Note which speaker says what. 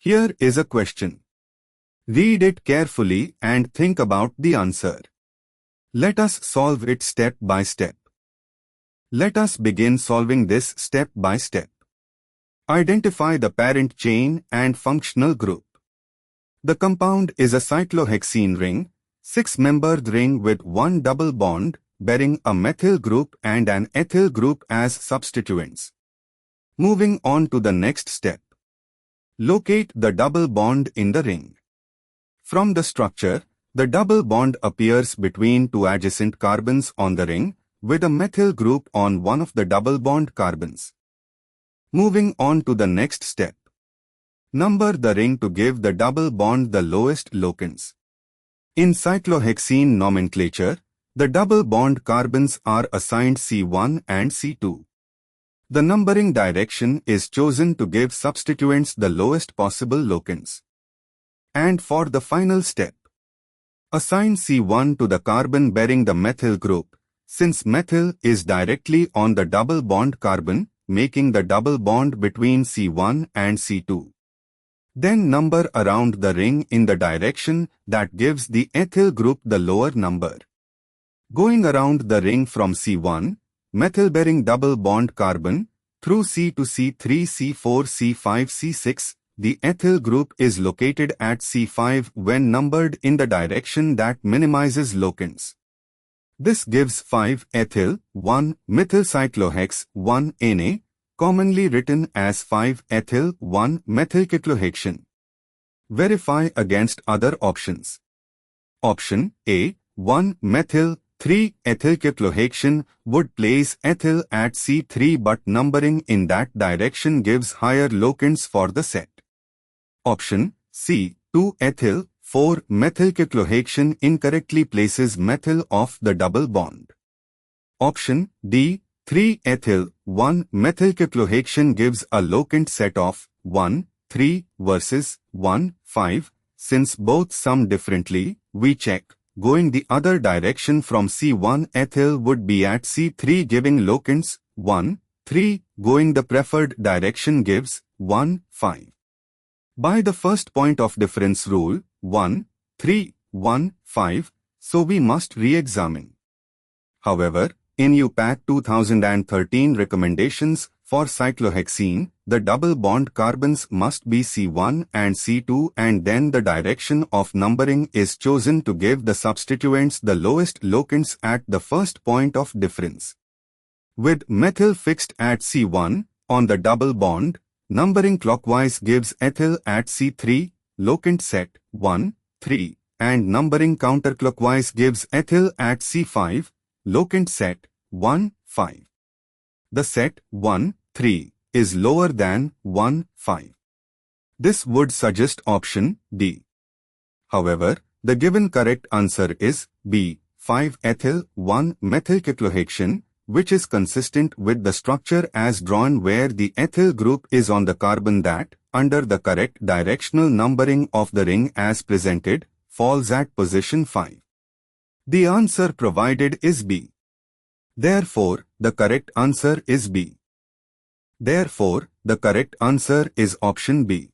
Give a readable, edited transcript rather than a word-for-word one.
Speaker 1: Here is a question. Read it carefully and think about the answer. Let us solve it step by step. Let us begin solving this step by step. Identify the parent chain and functional group. The compound is a cyclohexene ring, 6-membered ring with one double bond bearing a methyl group and an ethyl group as substituents. Moving on to the next step. Locate the double bond in the ring. From the structure, the double bond appears between two adjacent carbons on the ring with a methyl group on one of the double bond carbons. Moving on to the next step. Number the ring to give the double bond the lowest locants. In cyclohexene nomenclature, the double bond carbons are assigned C1 and C2. The numbering direction is chosen to give substituents the lowest possible locants. And for the final step, assign C1 to the carbon bearing the methyl group, since methyl is directly on the double bond carbon, making the double bond between C1 and C2. Then number around the ring in the direction that gives the ethyl group the lower number. Going around the ring from C1, methyl-bearing double bond carbon, through C to C3, C4, C5, C6, the ethyl group is located at C5 when numbered in the direction that minimizes locants. This gives 5-ethyl, 1-methylcyclohex, 1-Na, commonly written as 5-ethyl, 1-methylcyclohexane. Verify against other options. Option A, 1-methyl, 3-ethylcyclohexane would place ethyl at C3 but numbering in that direction gives higher locants for the set. Option C, 2-ethyl, 4-methylcyclohexane incorrectly places methyl off the double bond. Option D, 3-ethyl, 1-methylcyclohexane gives a locant set of 1, 3 versus 1, 5. Since both sum differently, we check. Going the other direction from C1 ethyl would be at C3 giving locants 1, 3. Going the preferred direction gives 1, 5. By the first point of difference rule, 1, 3, 1, 5, so we must re-examine. However, in IUPAC 2013 recommendations for cyclohexene, the double bond carbons must be C1 and C2 and then the direction of numbering is chosen to give the substituents the lowest locants at the first point of difference. With methyl fixed at C1, on the double bond, numbering clockwise gives ethyl at C3, locant set 1, 3, and numbering counterclockwise gives ethyl at C5, locant set 1, 5. The set 1, 3 is lower than 1, 5. This would suggest option D. However, the given correct answer is B, 5-ethyl, 1-methylcyclohexane, which is consistent with the structure as drawn where the ethyl group is on the carbon that, under the correct directional numbering of the ring as presented, falls at position 5. The answer provided is B. Therefore, the correct answer is B. Therefore, the correct answer is option B.